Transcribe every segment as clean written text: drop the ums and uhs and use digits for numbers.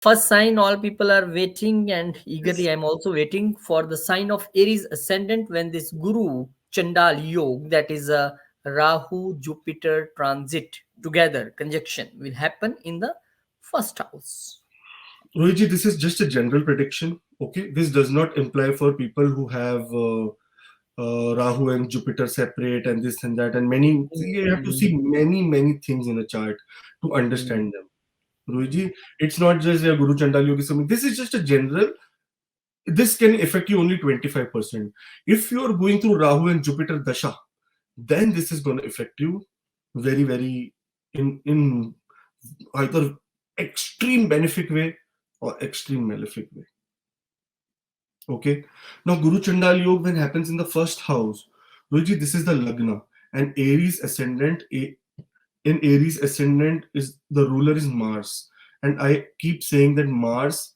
first sign all people are waiting, and eagerly I'm also waiting for the sign of Aries ascendant, when this Guru Chandal Yog, that is a Rahu Jupiter transit together conjunction, will happen in the first house. Rohiji, this is just a general prediction. Okay, this does not imply for people who have Rahu and Jupiter separate and this and that and many. You have to see Mm, many things in a chart to mm, understand them. Rohiji, it's not just a Guru Chandal Yogi something. This is just a general. This can affect you only 25%. If you are going through Rahu and Jupiter Dasha, then this is going to affect you very in either extreme benefic way or extreme malefic way. Okay. Now Guru Chandal Yoga when happens in the first house, Guruji, this is the Lagna and Aries ascendant. In Aries ascendant is the ruler is Mars, and I keep saying that Mars,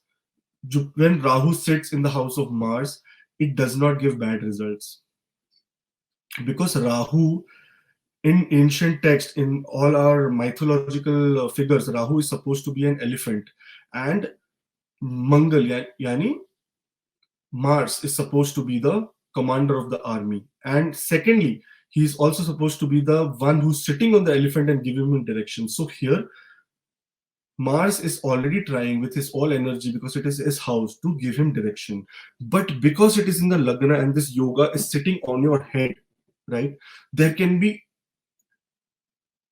when Rahu sits in the house of Mars, it does not give bad results because Rahu in ancient text in all our mythological figures, Rahu is supposed to be an elephant, and Mangal yani Mars is supposed to be the commander of the army. And secondly, he is also supposed to be the one who's sitting on the elephant and giving him direction. So here, Mars is already trying with his all energy because it is his house to give him direction. But because it is in the Lagna and this yoga is sitting on your head, right? There can be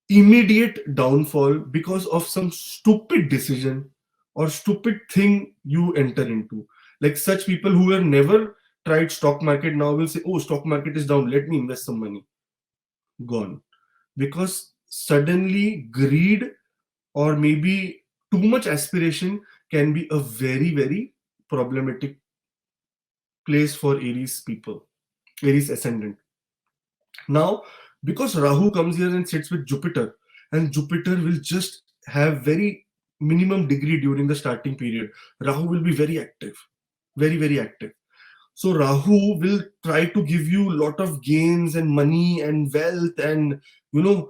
immediate downfall because of some stupid decision or stupid thing you enter into. Like such people who have never tried stock market now will say, oh, stock market is down, let me invest some money. Gone. Because suddenly greed or maybe too much aspiration can be a very problematic place for Aries people, Aries ascendant. Now, because Rahu comes here and sits with Jupiter, and Jupiter will just have very minimum degree during the starting period. Rahu will be very active, very active. So Rahu will try to give you a lot of gains and money and wealth, and he will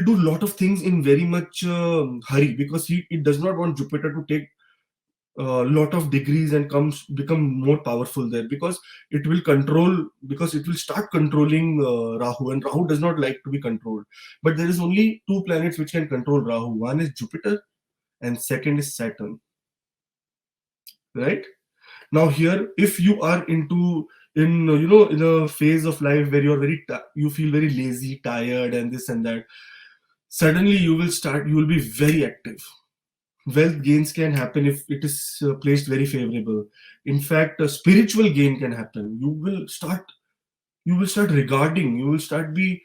do a lot of things in very much hurry because he does not want Jupiter to take a lot of degrees and comes become more powerful there because it will start controlling Rahu, and Rahu does not like to be controlled. But there is only two planets which can control Rahu. One is Jupiter and second is Saturn, right? Now here, if you are into in a phase of life where you feel very lazy, tired and this and that, suddenly you will be very active. Wealth gains can happen if it is placed very favorable. In fact, a spiritual gain can happen. You will start be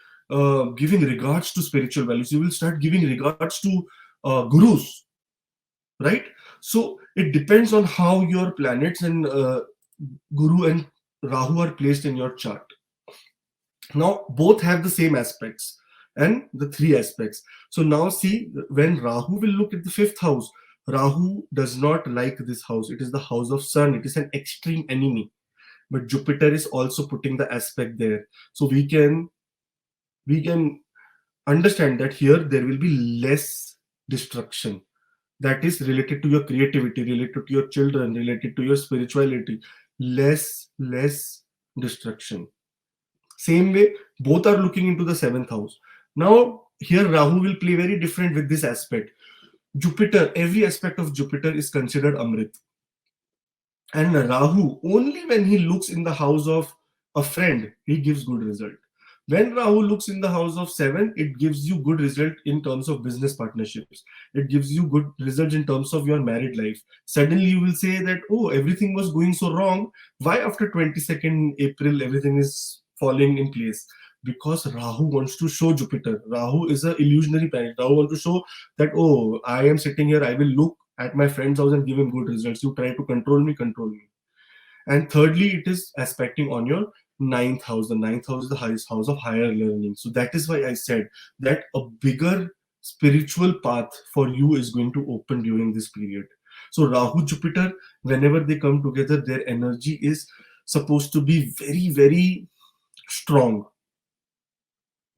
giving regards to spiritual values. You will start giving regards to gurus, right? So it depends on how your planets and Guru and Rahu are placed in your chart. Now both have the same aspects and the three aspects. So now see, when Rahu will look at the fifth house, Rahu does not like this house. It is the house of Sun. It is an extreme enemy. But Jupiter is also putting the aspect there. So we can understand that here there will be less destruction that is related to your creativity, related to your children, related to your spirituality. Less destruction. Same way, both are looking into the seventh house. Now, here Rahu will play very different with this aspect. Jupiter, every aspect of Jupiter is considered Amrit. And Rahu, only when he looks in the house of a friend, he gives good result. When Rahu looks in the house of seven, it gives you good result in terms of business partnerships. It gives you good results in terms of your married life. Suddenly you will say that, oh, everything was going so wrong. Why after 22nd April everything is falling in place? Because Rahu wants to show Jupiter. Rahu is an illusionary planet. Rahu wants to show that, oh, I am sitting here, I will look at my friend's house and give him good results. You try to control me, control me. And thirdly, it is aspecting on your ninth house. The ninth house is the highest house of higher learning. So that is why I said that a bigger spiritual path for you is going to open during this period. So Rahu, Jupiter, whenever they come together, their energy is supposed to be very strong.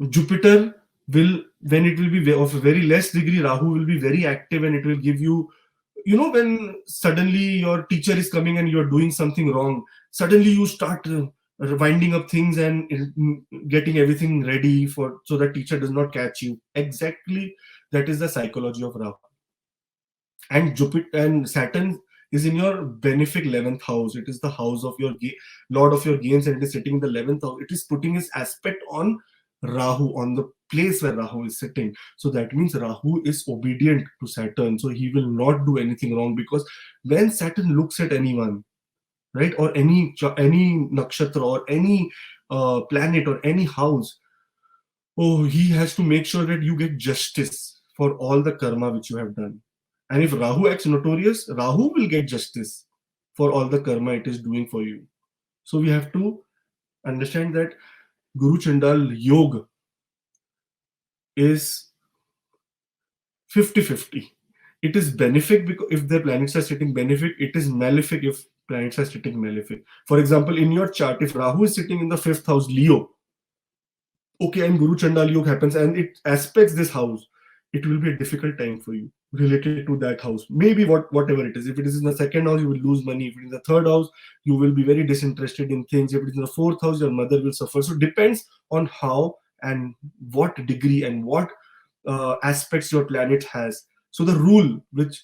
Jupiter will, when it will be of a very less degree, Rahu will be very active and it will give you, when suddenly your teacher is coming and you're doing something wrong, suddenly you start winding up things and getting everything ready for, so that teacher does not catch you. Exactly, that is the psychology of Rahu. And Jupiter and Saturn is in your benefic 11th house. It is the house of your lord of your gains, and it is sitting in the 11th house. It is putting his aspect on Rahu, on the place where Rahu is sitting. So that means Rahu is obedient to Saturn, so he will not do anything wrong, because when Saturn looks at anyone, right, or any nakshatra or any planet or any house, oh, he has to make sure that you get justice for all the karma which you have done. And if Rahu acts notorious, Rahu will get justice for all the karma it is doing for you. So we have to understand that Guru Chandal Yoga is 50-50. It is benefic because if the planets are sitting benefic, it is malefic if planets are sitting malefic. For example, in your chart, if Rahu is sitting in the fifth house, Leo, okay, and Guru Chandal Yoga happens and it aspects this house, it will be a difficult time for you related to that house. Maybe whatever it is. If it is in the second house, you will lose money. If it is in the third house, you will be very disinterested in things. If it is in the fourth house, your mother will suffer. So it depends on how and what degree and what aspects your planet has. So the rule which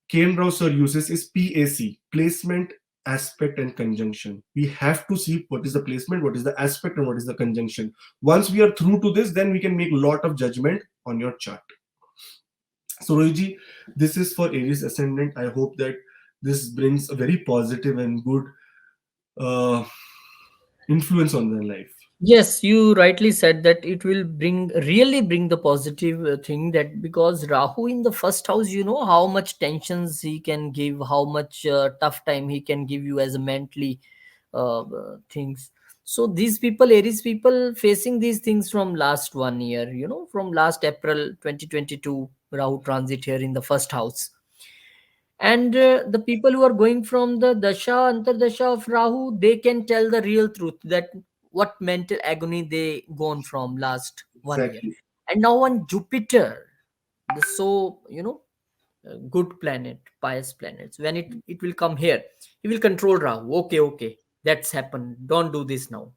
Kane Rao sir uses is PAC, placement, aspect, and conjunction. We have to see what is the placement, what is the aspect, and what is the conjunction. Once we are through to this, then we can make a lot of judgment on your chart. So Rohiji, this is for Aries Ascendant. I hope that this brings a very positive and good uh, influence on their life. Yes, you rightly said that it will really bring the positive thing, that because Rahu in the first house, you know how much tensions he can give, how much tough time he can give you as a mentally things. So these people, Aries people, facing these things from last 1 year, from last April 2022, Rahu transit here in the first house. And the people who are going from the dasha antardasha of Rahu, they can tell the real truth, that what mental agony they gone from last 1 year. Exactly. And now on Jupiter, the so good planet, pious planets, when it will come here, he will control Rahu. Okay, that's happened, don't do this now.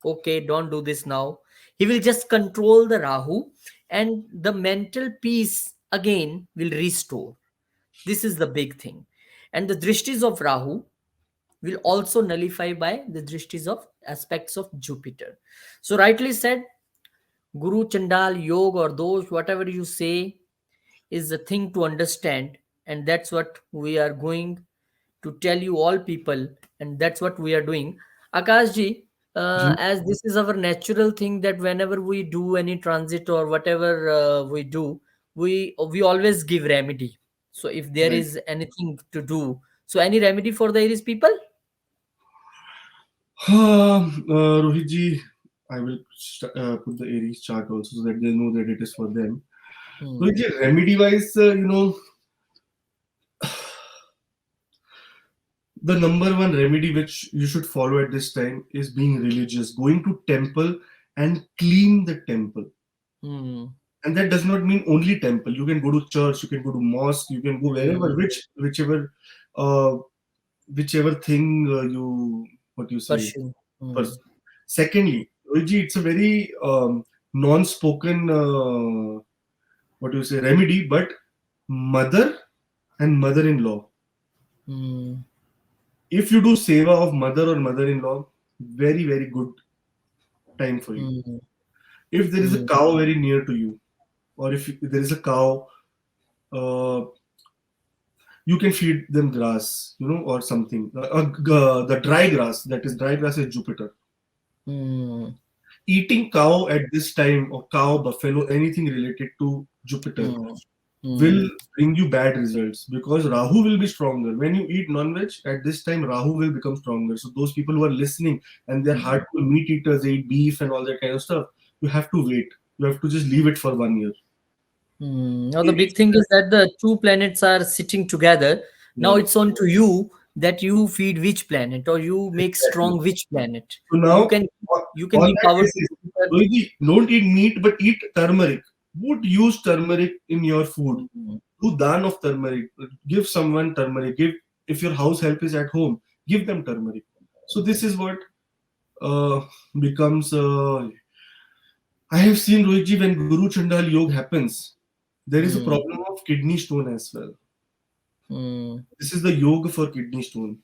Okay, don't do this now. He will just control the Rahu, and the mental peace again will restore. This is the big thing. And the drishtis of Rahu will also nullify by the drishtis of aspects of Jupiter. So, rightly said, Guru Chandal, Yoga, or those, whatever you say, is the thing to understand. And that's what we are going to tell you all people. And that's what we are doing. Akashji, Ji, as this is our natural thing, that whenever we do any transit or whatever we do, we always give remedy. So if there right. is anything to do, so any remedy for the Aries people? Rohitji, I will put the Aries chart also so that they know that it is for them. Hmm. Rohitji, remedy wise, the number one remedy which you should follow at this time is being religious, going to temple and clean the temple. Hmm. And that does not mean only temple. You can go to church, you can go to mosque, you can go wherever, Hmm. uh, whichever thing you, what you say. Pursue. Hmm. First. Secondly, Luigi, it's a very non-spoken, what do you say, remedy, but mother and mother-in-law. Hmm. If you do seva of mother or mother-in-law, very, very good time for you. Hmm. If there is a Hmm. cow very near to you, or if there is a cow, uh, you can feed them grass, or something. The dry grass, that is, dry grass is Jupiter. Hmm. Eating cow at this time, or cow, buffalo, anything related to Jupiter, Hmm. will Hmm. bring you bad results because Rahu will be stronger. When you eat non-veg at this time, Rahu will become stronger. So those people who are listening and they're Hmm. hardcore meat eaters, they eat beef and all that kind of stuff, you have to wait. You have to just leave it for 1 year. Now the big thing is that the two planets are sitting together. Now Yeah, it's on to you that you feed which planet or you make Exactly. strong which planet. So You now, can on you can on give that power to basis, Jupiter. Rohit, don't eat meat, but eat turmeric. Would use turmeric in your food. Mm, Do dan of turmeric. Give someone turmeric. Give if your house help is at home, give them turmeric. So this is what uh, becomes. I have seen Rohitji when Guru Chandal Yoga happens, there is a mm, problem of kidney stone as well. mm, This is the yoga for kidney stone.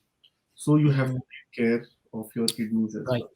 So you have mm. to take care of your kidneys as Right. well.